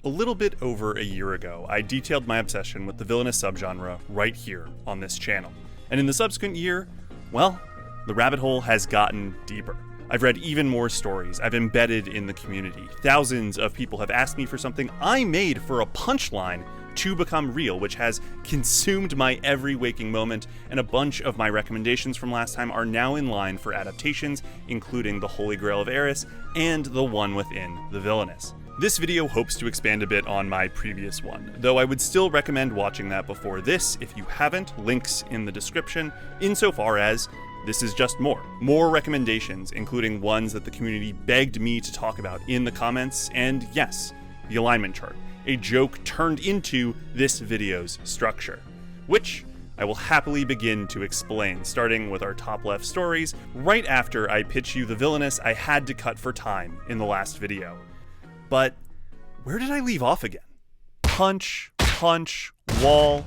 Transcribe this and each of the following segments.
A little bit over a year ago, I detailed my obsession with the villainous subgenre right here on this channel. And in the subsequent year, well, the rabbit hole has gotten deeper. I've read even more stories. I've embedded in the community. Thousands of people have asked me for something I made for a punchline to become real, which has consumed my every waking moment, and a bunch of my recommendations from last time are now in line for adaptations, including The Holy Grail of Eris and the one within The Villainess. This video hopes to expand a bit on my previous one, though I would still recommend watching that before this if you haven't, links in the description, insofar as this is just more recommendations, including ones that the community begged me to talk about in the comments, and yes, the alignment chart, a joke turned into this video's structure, which I will happily begin to explain, starting with our top left stories, right after I pitch you the villainous I had to cut for time in the last video. But where did I leave off again? Punch, wall,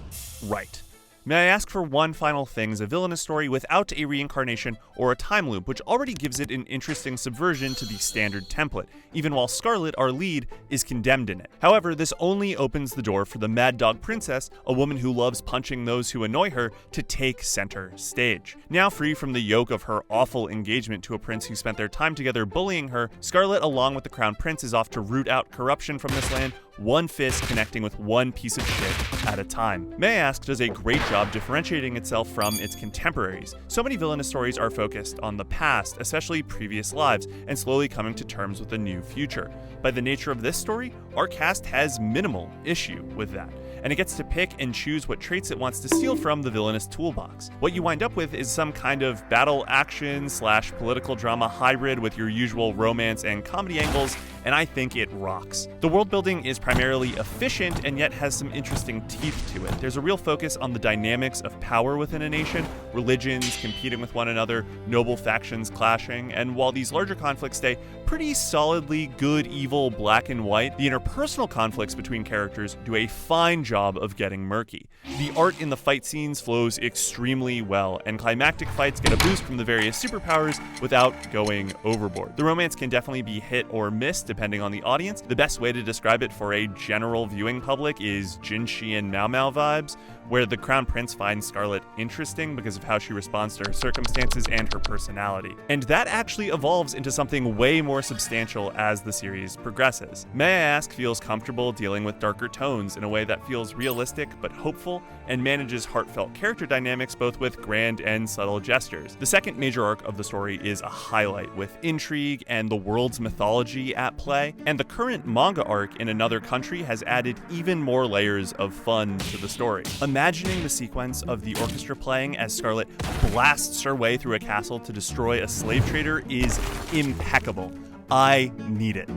right. May I ask for one final thing as a villainous story without a reincarnation or a time loop, which already gives it an interesting subversion to the standard template, even while Scarlet, our lead, is condemned in it. However, this only opens the door for the Mad Dog Princess, a woman who loves punching those who annoy her, to take center stage. Now free from the yoke of her awful engagement to a prince who spent their time together bullying her, Scarlet, along with the Crown Prince, is off to root out corruption from this land, one fist connecting with one piece of shit at a time. May I Ask does a great job differentiating itself from its contemporaries. So many villainous stories are focused on the past, especially previous lives, and slowly coming to terms with a new future. By the nature of this story, our cast has minimal issue with that, and it gets to pick and choose what traits it wants to steal from the villainous toolbox. What you wind up with is some kind of battle action / political drama hybrid with your usual romance and comedy angles, and I think it rocks. The world building is primarily efficient and yet has some interesting teeth to it. There's a real focus on the dynamics of power within a nation, religions competing with one another, noble factions clashing, and while these larger conflicts stay pretty solidly good, evil, black and white, the interpersonal conflicts between characters do a fine job of getting murky. The art in the fight scenes flows extremely well, and climactic fights get a boost from the various superpowers without going overboard. The romance can definitely be hit or miss depending on the audience. The best way to describe it for a general viewing public is Jinshi and Mao Mao vibes, where the Crown Prince finds Scarlet interesting because of how she responds to her circumstances and her personality. And that actually evolves into something way more substantial as the series progresses. May I Ask feels comfortable dealing with darker tones in a way that feels realistic but hopeful, and manages heartfelt character dynamics both with grand and subtle gestures. The second major arc of the story is a highlight, with intrigue and the world's mythology at play, and the current manga arc in another country has added even more layers of fun to the story. Imagining the sequence of the orchestra playing as Scarlet blasts her way through a castle to destroy a slave trader is impeccable. I need it.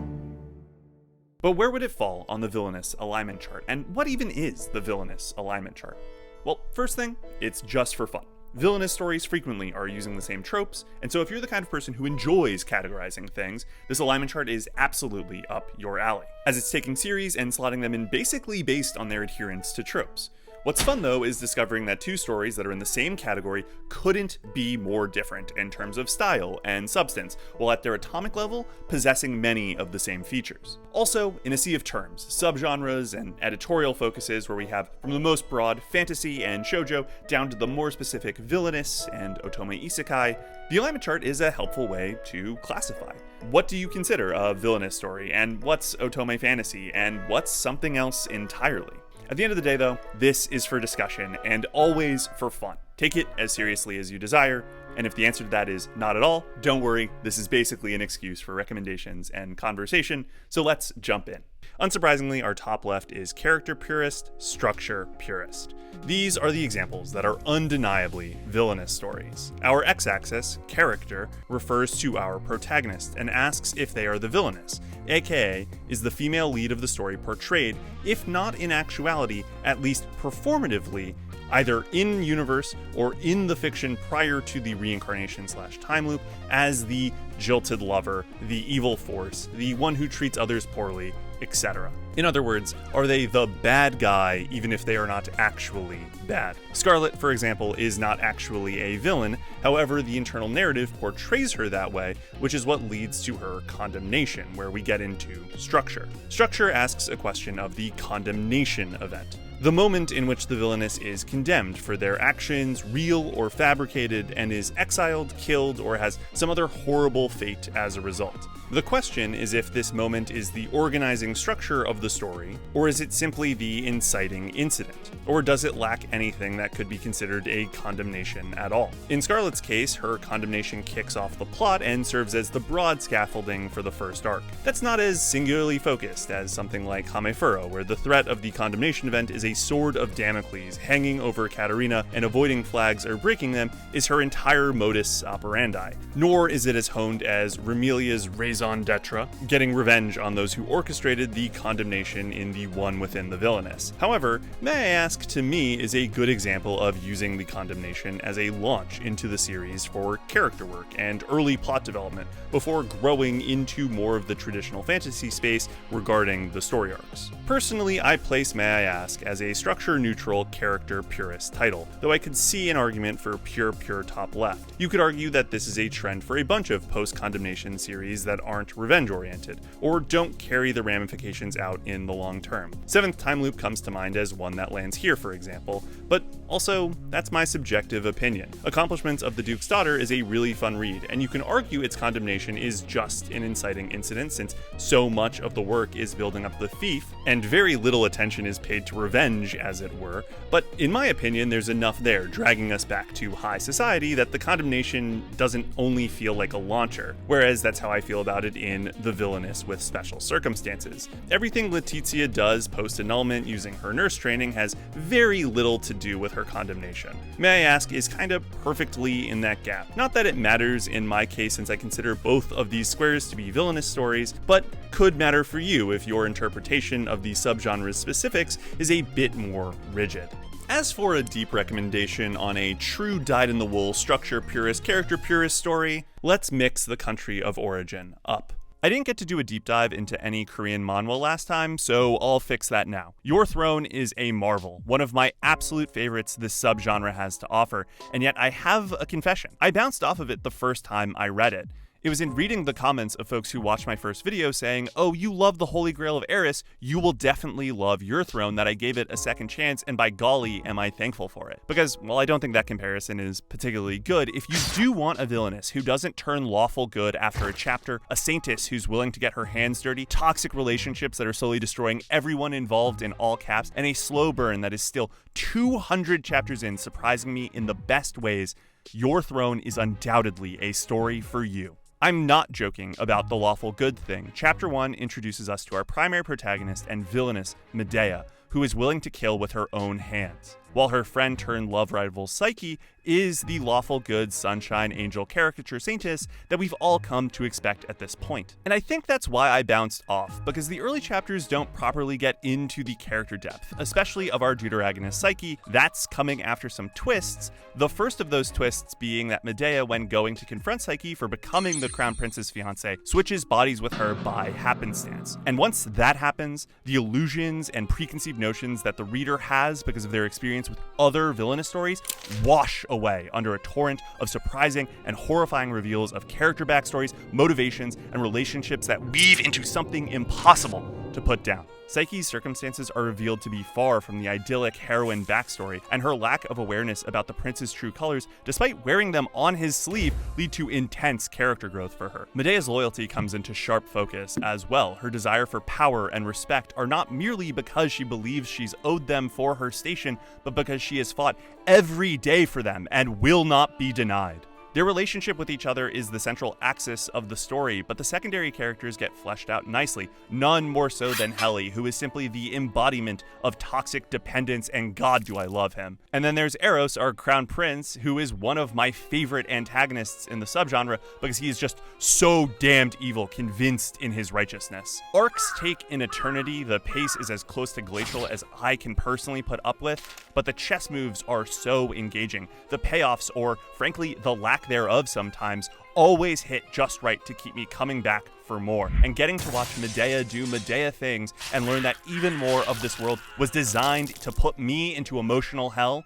But where would it fall on the Villainess Alignment Chart? And what even is the Villainess Alignment Chart? Well, first thing, it's just for fun. Villainous stories frequently are using the same tropes, and so if you're the kind of person who enjoys categorizing things, this alignment chart is absolutely up your alley, as it's taking series and slotting them in basically based on their adherence to tropes. What's fun though is discovering that two stories that are in the same category couldn't be more different in terms of style and substance, while at their atomic level possessing many of the same features. Also, in a sea of terms, subgenres and editorial focuses where we have from the most broad fantasy and shoujo down to the more specific villainous and otome isekai, the alignment chart is a helpful way to classify. What do you consider a villainous story, and what's otome fantasy, and what's something else entirely? At the end of the day though, this is for discussion and always for fun. Take it as seriously as you desire, and if the answer to that is not at all, don't worry, this is basically an excuse for recommendations and conversation, so let's jump in. Unsurprisingly, our top left is character purist, structure purist. These are the examples that are undeniably villainous stories. Our x-axis, character, refers to our protagonist and asks if they are the villainous, aka is the female lead of the story portrayed, if not in actuality, at least performatively, either in universe or in the fiction prior to the reincarnation / time loop, as the jilted lover, the evil force, the one who treats others poorly, etc. In other words, are they the bad guy even if they are not actually bad? Scarlet, for example, is not actually a villain, however, the internal narrative portrays her that way, which is what leads to her condemnation, where we get into structure. Structure asks a question of the condemnation event. The moment in which the villainess is condemned for their actions, real or fabricated, and is exiled, killed, or has some other horrible fate as a result. The question is if this moment is the organizing structure of the story, or is it simply the inciting incident? Or does it lack anything that could be considered a condemnation at all? In Scarlet's case, her condemnation kicks off the plot and serves as the broad scaffolding for the first arc. That's not as singularly focused as something like Hamefuro, where the threat of the condemnation event is a sword of Damocles hanging over Katarina, and avoiding flags or breaking them is her entire modus operandi. Nor is it as honed as Remelia's raison d'etre, getting revenge on those who orchestrated the condemnation in the one within the villainess. However, May I Ask to me is a good example of using the condemnation as a launch into the series for character work and early plot development before growing into more of the traditional fantasy space regarding the story arcs. Personally, I place May I Ask as a structure-neutral, character-purist title, though I could see an argument for pure top left. You could argue that this is a trend for a bunch of post-condemnation series that aren't revenge-oriented, or don't carry the ramifications out in the long term. Seventh Time Loop comes to mind as one that lands here, for example, but also, that's my subjective opinion. Accomplishments of the Duke's Daughter is a really fun read, and you can argue its condemnation is just an inciting incident since so much of the work is building up the thief, and very little attention is paid to revenge, as it were, but in my opinion, there's enough there dragging us back to high society that the condemnation doesn't only feel like a launcher, whereas that's how I feel about it in The Villainess with Special Circumstances. Everything Letizia does post-annulment using her nurse training has very little to do with her condemnation. May I Ask is kind of perfectly in that gap. Not that it matters in my case since I consider both of these squares to be villainous stories, but could matter for you if your interpretation of the subgenre's specifics is a bit more rigid. As for a deep recommendation on a true dyed-in-the-wool structure purist, character purist story, let's mix the country of origin up. I didn't get to do a deep dive into any Korean manhwa last time, so I'll fix that now. Your Throne is a marvel, one of my absolute favorites this subgenre has to offer, and yet I have a confession. I bounced off of it the first time I read it. It was in reading the comments of folks who watched my first video saying, "Oh, you love the Holy Grail of Eris, you will definitely love Your Throne," that I gave it a second chance, and by golly, am I thankful for it. Because, while I don't think that comparison is particularly good, if you do want a villainess who doesn't turn lawful good after a chapter, a saintess who's willing to get her hands dirty, toxic relationships that are slowly destroying everyone involved in all caps, and a slow burn that is still 200 chapters in, surprising me in the best ways, Your Throne is undoubtedly a story for you. I'm not joking about the lawful good thing. Chapter 1 introduces us to our primary protagonist and villainess, Medea, who is willing to kill with her own hands, while her friend turned love rival Psyche is the lawful good sunshine angel caricature saintess that we've all come to expect at this point. And I think that's why I bounced off, because the early chapters don't properly get into the character depth, especially of our deuteragonist Psyche. That's coming after some twists, the first of those twists being that Medea, when going to confront Psyche for becoming the crown prince's fiancé, switches bodies with her by happenstance. And once that happens, the illusions and preconceived notions that the reader has because of their experience with other villainous stories wash away under a torrent of surprising and horrifying reveals of character backstories, motivations, and relationships that weave into something impossible to put down. Psyche's circumstances are revealed to be far from the idyllic heroine backstory, and her lack of awareness about the prince's true colors, despite wearing them on his sleeve, lead to intense character growth for her. Medea's loyalty comes into sharp focus as well. Her desire for power and respect are not merely because she believes she's owed them for her station, but because she has fought every day for them and will not be denied. Their relationship with each other is the central axis of the story, but the secondary characters get fleshed out nicely, none more so than Heli, who is simply the embodiment of toxic dependence, and God do I love him. And then there's Eros, our crown prince, who is one of my favorite antagonists in the subgenre because he is just so damned evil, convinced in his righteousness. Arcs take an eternity, the pace is as close to glacial as I can personally put up with, but the chess moves are so engaging. The payoffs, or frankly, the lack thereof sometimes, always hit just right to keep me coming back for more. And getting to watch Medea do Medea things and learn that even more of this world was designed to put me into emotional hell,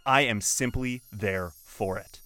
I am simply there for it.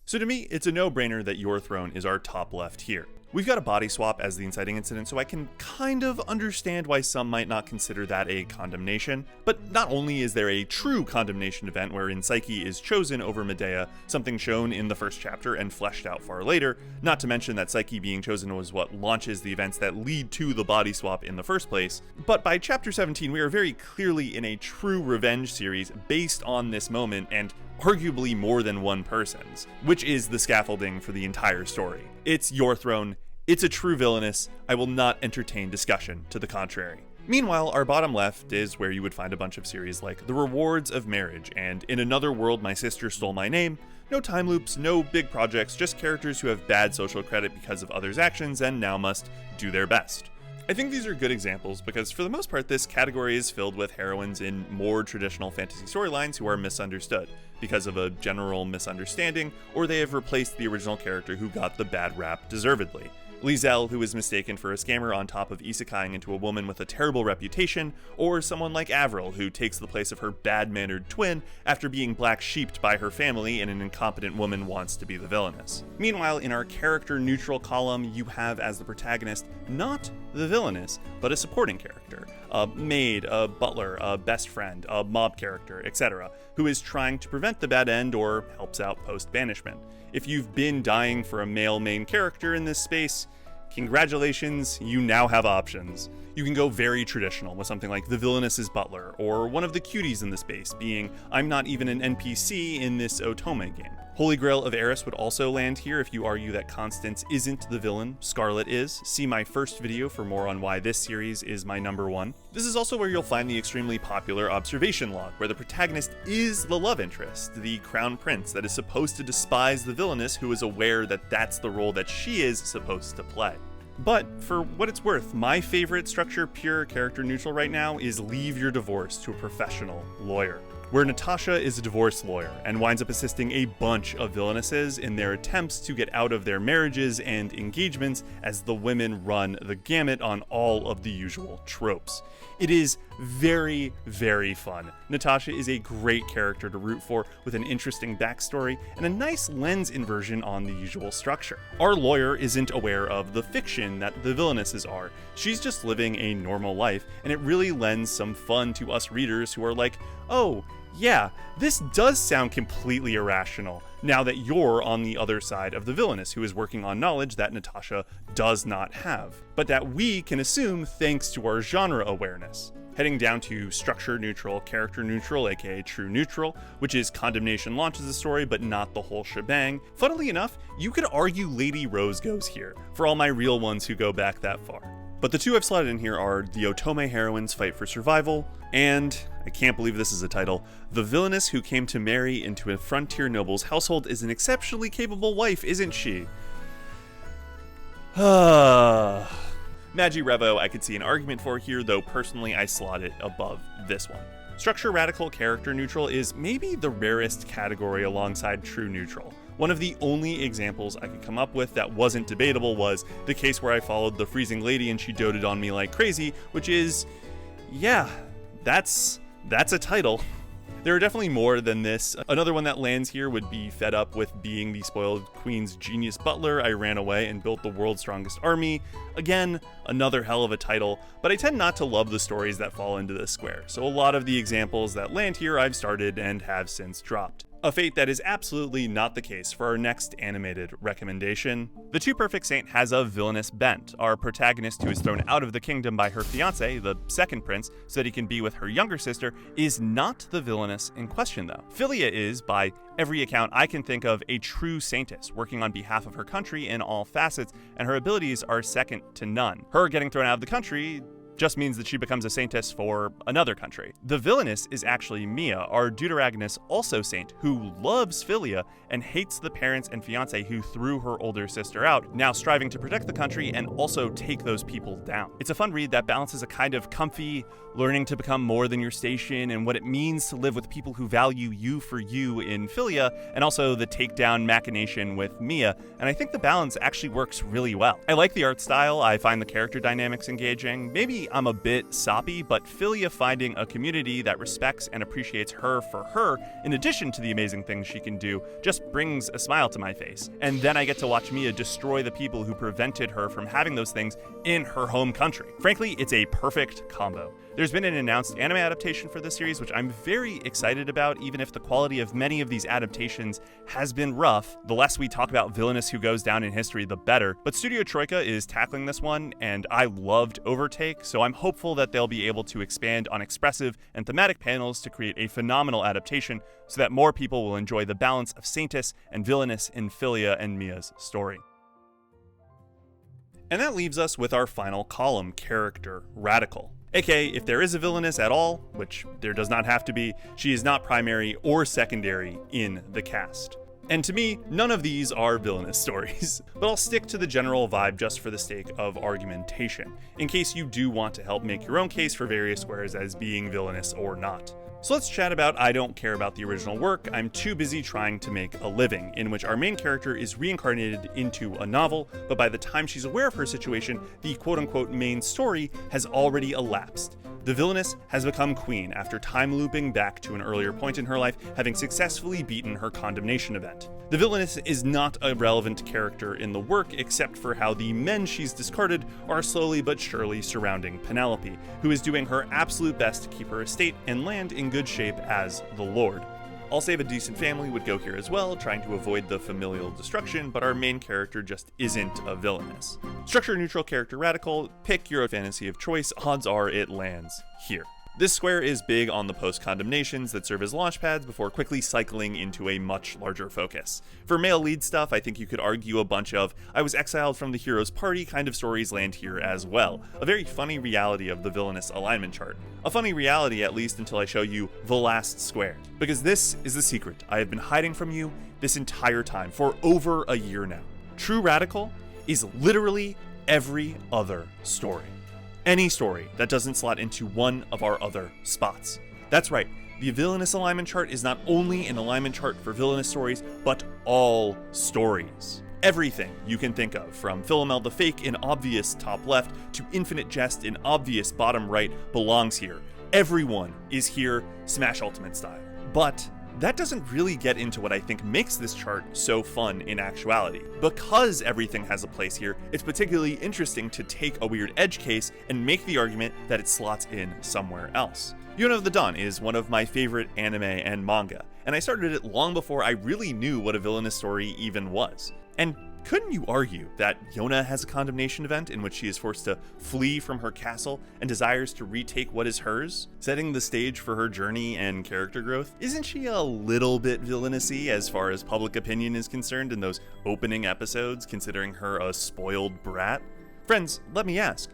So to me, it's a no-brainer that Your Throne is our top left here. We've got a body swap as the inciting incident, so I can kind of understand why some might not consider that a condemnation. But not only is there a true condemnation event wherein Psyche is chosen over Medea, something shown in the first chapter and fleshed out far later, not to mention that Psyche being chosen was what launches the events that lead to the body swap in the first place, but by chapter 17 we are very clearly in a true revenge series based on this moment and arguably more than one person's, which is the scaffolding for the entire story. It's Your Throne, it's a true villainous, I will not entertain discussion to the contrary. Meanwhile, our bottom left is where you would find a bunch of series like The Rewards of Marriage and In Another World My Sister Stole My Name. No time loops, no big projects, just characters who have bad social credit because of others' actions and now must do their best. I think these are good examples because for the most part this category is filled with heroines in more traditional fantasy storylines who are misunderstood because of a general misunderstanding, or they have replaced the original character who got the bad rap deservedly. Lizelle, who is mistaken for a scammer on top of isekaiing into a woman with a terrible reputation, or someone like Avril, who takes the place of her bad-mannered twin after being black-sheeped by her family and an incompetent woman wants to be the villainess. Meanwhile, in our character-neutral column, you have as the protagonist not the villainess, but a supporting character, a maid, a butler, a best friend, a mob character, etc., who is trying to prevent the bad end or helps out post-banishment. If you've been dying for a male main character in this space, congratulations, you now have options. You can go very traditional with something like the villainess's butler, or one of the cuties in the space being I'm not even an NPC in this Otome game. Holy Grail of Eris would also land here if you argue that Constance isn't the villain, Scarlet is. See my first video for more on why this series is my number one. This is also where you'll find the extremely popular observation log, where the protagonist is the love interest, the crown prince that is supposed to despise the villainess who is aware that that's the role that she is supposed to play. But for what it's worth, my favorite structure, pure character neutral right now, is leave your divorce to a professional lawyer, where Natasha is a divorce lawyer and winds up assisting a bunch of villainesses in their attempts to get out of their marriages and engagements as the women run the gamut on all of the usual tropes. It is very, very fun. Natasha is a great character to root for with an interesting backstory and a nice lens inversion on the usual structure. Our lawyer isn't aware of the fiction that the villainesses are. She's just living a normal life, and it really lends some fun to us readers who are like, oh, yeah, this does sound completely irrational now that you're on the other side of the villainess who is working on knowledge that Natasha does not have, but that we can assume thanks to our genre awareness. Heading down to structure neutral, character neutral, aka true neutral, which is condemnation launches the story but not the whole shebang. Funnily enough, you could argue Lady Rose goes here, for all my real ones who go back that far. But the two I've slotted in here are the Otome heroines fight for survival, and, I can't believe this is a title, the villainess who came to marry into a frontier noble's household is an exceptionally capable wife, isn't she? Magi Revo I could see an argument for here, though personally I slot it above this one. Structure radical character neutral is maybe the rarest category alongside true neutral. One of the only examples I could come up with that wasn't debatable was the case where I followed the freezing lady and she doted on me like crazy, which is, yeah, that's a title. There are definitely more than this. Another one that lands here would be fed up with being the spoiled queen's genius butler. I ran away and built the world's strongest army. Again, another hell of a title, but I tend not to love the stories that fall into this square, so a lot of the examples that land here I've started and have since dropped. A fate that is absolutely not the case for our next animated recommendation. The Too Perfect Saint has a villainous bent. Our protagonist, who is thrown out of the kingdom by her fiance, the second prince, so that he can be with her younger sister, is not the villainess in question though. Philia is, by every account I can think of, a true saintess, working on behalf of her country in all facets, and her abilities are second to none. Her getting thrown out of the country just means that she becomes a saintess for another country. The villainess is actually Mia, our deuteragonist also saint, who loves Philia and hates the parents and fiancé who threw her older sister out, now striving to protect the country and also take those people down. It's a fun read that balances a kind of comfy learning to become more than your station and what it means to live with people who value you for you in Philia, and also the takedown machination with Mia, and I think the balance actually works really well. I like the art style, I find the character dynamics engaging. Maybe I'm a bit soppy, but Philia finding a community that respects and appreciates her for her, in addition to the amazing things she can do, just brings a smile to my face. And then I get to watch Mia destroy the people who prevented her from having those things in her home country. Frankly, it's a perfect combo. There's been an announced anime adaptation for this series, which I'm very excited about, even if the quality of many of these adaptations has been rough. The less we talk about villainous who goes down in history, the better. But Studio Troika is tackling this one, and I loved Overtake, so I'm hopeful that they'll be able to expand on expressive and thematic panels to create a phenomenal adaptation so that more people will enjoy the balance of saintess and villainous in Philia and Mia's story. And that leaves us with our final column, character, Radical. AKA, if there is a villainess at all, which there does not have to be, she is not primary or secondary in the cast. And to me, none of these are villainous stories, but I'll stick to the general vibe just for the sake of argumentation, in case you do want to help make your own case for various squares as being villainous or not. So let's chat about I Don't Care About the Original Work, I'm Too Busy Trying to Make a Living, in which our main character is reincarnated into a novel, but by the time she's aware of her situation, the quote-unquote main story has already elapsed. The villainess has become queen after time looping back to an earlier point in her life, having successfully beaten her condemnation event. The villainess is not a relevant character in the work, except for how the men she's discarded are slowly but surely surrounding Penelope, who is doing her absolute best to keep her estate and land in good shape as the Lord. I'll Save a Decent Family would go here as well, trying to avoid the familial destruction, but our main character just isn't a villainess. Structure neutral, character radical, pick your fantasy of choice, odds are it lands here. This square is big on the post-condemnations that serve as launchpads before quickly cycling into a much larger focus. For male lead stuff, I think you could argue a bunch of I was exiled from the hero's party kind of stories land here as well. A very funny reality of the Villainess Alignment Chart. A funny reality at least until I show you the last square. Because this is the secret I have been hiding from you this entire time for over a year now. True Radical is literally every other story. Any story that doesn't slot into one of our other spots. That's right, the Villainess Alignment Chart is not only an alignment chart for villainous stories, but all stories. Everything you can think of, from Philomel the Fake in obvious top left to Infinite Jest in obvious bottom right, belongs here. Everyone is here, Smash Ultimate style. But that doesn't really get into what I think makes this chart so fun in actuality. Because everything has a place here, it's particularly interesting to take a weird edge case and make the argument that it slots in somewhere else. Yona of the Dawn is one of my favorite anime and manga, and I started it long before I really knew what a villainous story even was. And couldn't you argue that Yona has a condemnation event in which she is forced to flee from her castle and desires to retake what is hers, setting the stage for her journey and character growth? Isn't she a little bit villainousy as far as public opinion is concerned in those opening episodes, considering her a spoiled brat? Friends, let me ask,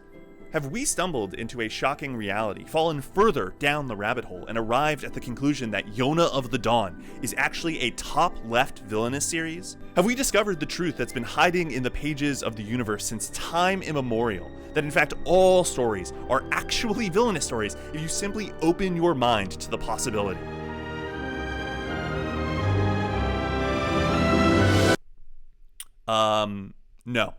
have we stumbled into a shocking reality, fallen further down the rabbit hole, and arrived at the conclusion that Yona of the Dawn is actually a top-left villainous series? Have we discovered the truth that's been hiding in the pages of the universe since time immemorial, that in fact all stories are actually villainous stories if you simply open your mind to the possibility? No.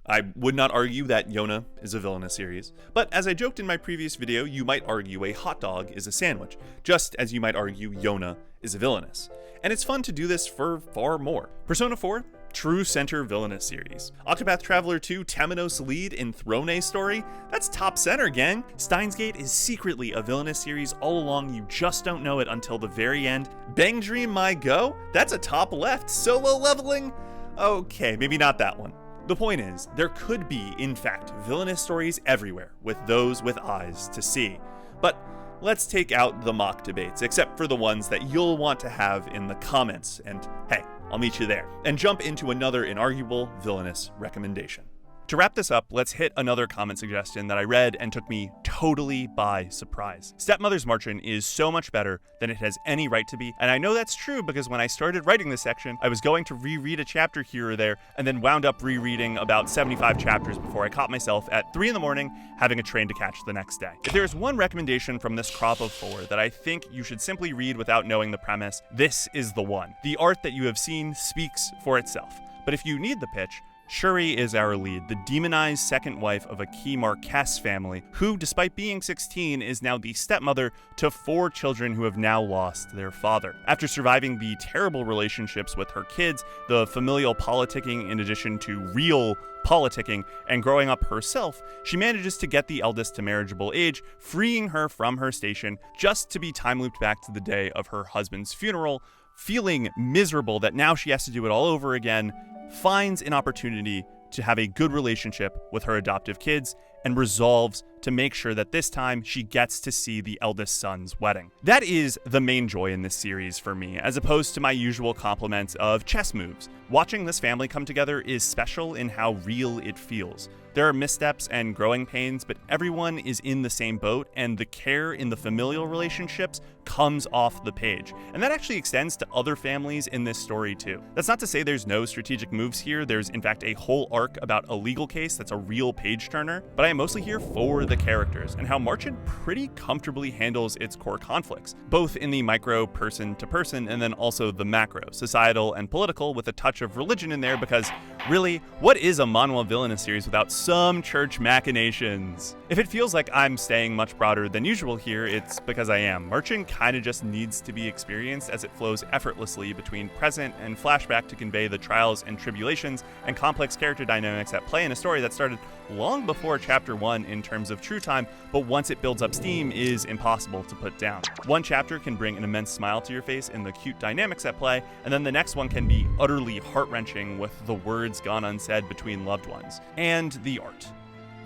I would not argue that Yona is a villainous series, but as I joked in my previous video, you might argue a hot dog is a sandwich, just as you might argue Yona is a villainous. And it's fun to do this for far more. Persona 4, true center villainous series. Octopath Traveler 2, Temenos lead in Throne story, that's top center, gang. Steins Gate is secretly a villainous series all along, you just don't know it until the very end. Bang Dream My Go, that's a top left solo leveling. Okay, maybe not that one. The point is, there could be, in fact, villainous stories everywhere, with those with eyes to see. But let's take out the mock debates, except for the ones that you'll want to have in the comments, and hey, I'll meet you there, and jump into another inarguable villainous recommendation. To wrap this up, let's hit another comment suggestion that I read and took me totally by surprise. Stepmother's Märchen is so much better than it has any right to be, and I know that's true because when I started writing this section, I was going to reread a chapter here or there, and then wound up rereading about 75 chapters before I caught myself at 3 in the morning having a train to catch the next day. If there's one recommendation from this crop of 4 that I think you should simply read without knowing the premise, this is the one. The art that you have seen speaks for itself. But if you need the pitch, Shuri is our lead, the demonized second wife of a key Marquess family, who, despite being 16, is now the stepmother to 4 children who have now lost their father. After surviving the terrible relationships with her kids, the familial politicking in addition to real politicking, and growing up herself, she manages to get the eldest to marriageable age, freeing her from her station, just to be time-looped back to the day of her husband's funeral, feeling miserable that now she has to do it all over again, finds an opportunity to have a good relationship with her adoptive kids and resolves to make sure that this time she gets to see the eldest son's wedding. That is the main joy in this series for me, as opposed to my usual compliments of chess moves. Watching this family come together is special in how real it feels. There are missteps and growing pains, but everyone is in the same boat, and the care in the familial relationships comes off the page. And that actually extends to other families in this story too. That's not to say there's no strategic moves here. There's in fact a whole arc about a legal case that's a real page turner, but I am mostly here for the characters and how Märchen pretty comfortably handles its core conflicts, both in the micro person to person and then also the macro, societal and political, with a touch of religion in there, because really, what is a Manhwa Villainess series without some church machinations? If it feels like I'm staying much broader than usual here, it's because I am. Märchen kind of just needs to be experienced as it flows effortlessly between present and flashback to convey the trials and tribulations and complex character dynamics at play in a story that started long before chapter 1 in terms of true time, but once it builds up steam is impossible to put down. One chapter can bring an immense smile to your face in the cute dynamics at play, and then the next one can be utterly heart-wrenching with the words gone unsaid between loved ones. And the art.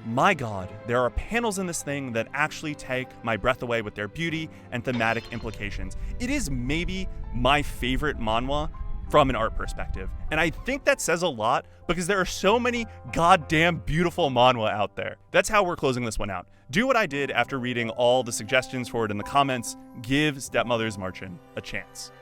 My god, there are panels in this thing that actually take my breath away with their beauty and thematic implications. It is maybe my favorite manhwa from an art perspective, and I think that says a lot because there are so many goddamn beautiful manhwa out there. That's how we're closing this one out. Do what I did after reading all the suggestions for it in the comments. Give Stepmother's Märchen a chance.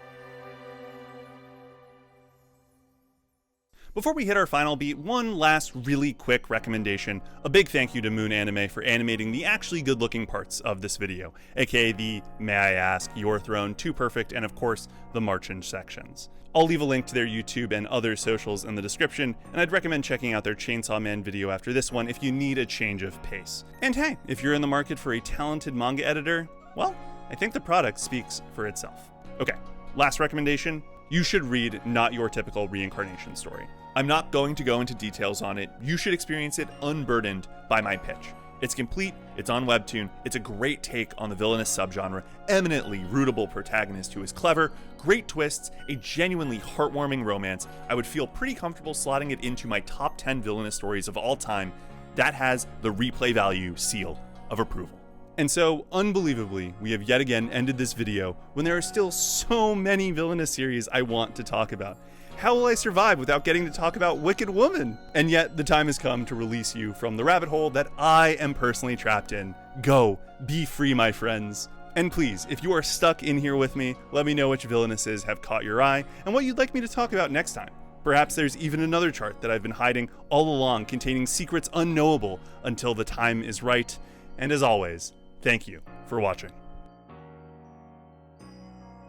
Before we hit our final beat, one last really quick recommendation. A big thank you to Moon Anime for animating the actually good-looking parts of this video, aka the May I Ask, Your Throne, Too Perfect, and of course, the Märchen sections. I'll leave a link to their YouTube and other socials in the description, and I'd recommend checking out their Chainsaw Man video after this one if you need a change of pace. And hey, if you're in the market for a talented manga editor, well, I think the product speaks for itself. Okay, last recommendation. You should read Not Your Typical Reincarnation story. I'm not going to go into details on it. You should experience it unburdened by my pitch. It's complete, it's on Webtoon, it's a great take on the villainous subgenre, eminently rootable protagonist who is clever, great twists, a genuinely heartwarming romance. I would feel pretty comfortable slotting it into my top 10 villainous stories of all time. That has the replay value seal of approval. And so, unbelievably, we have yet again ended this video when there are still so many villainous series I want to talk about. How will I survive without getting to talk about Wicked Woman? And yet, the time has come to release you from the rabbit hole that I am personally trapped in. Go, be free, my friends. And please, if you are stuck in here with me, let me know which villainesses have caught your eye and what you'd like me to talk about next time. Perhaps there's even another chart that I've been hiding all along containing secrets unknowable until the time is right. And as always, thank you for watching.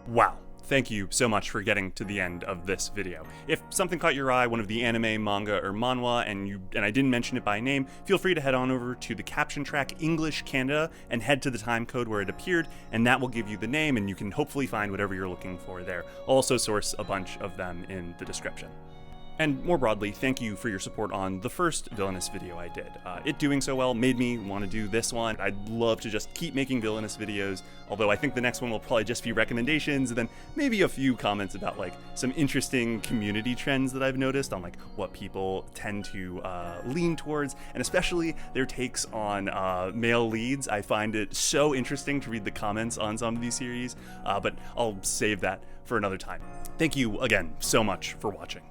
Wow. Thank you so much for getting to the end of this video. If something caught your eye, one of the anime, manga, or manhwa, and I didn't mention it by name, feel free to head on over to the caption track English Canada and head to the time code where it appeared, and that will give you the name, and you can hopefully find whatever you're looking for there. I'll also source a bunch of them in the description. And more broadly, thank you for your support on the first villainous video I did. It doing so well made me want to do this one. I'd love to just keep making villainous videos, although I think the next one will probably just be recommendations and then maybe a few comments about like some interesting community trends that I've noticed on like what people tend to lean towards, and especially their takes on male leads. I find it so interesting to read the comments on some of these series, but I'll save that for another time. Thank you again so much for watching.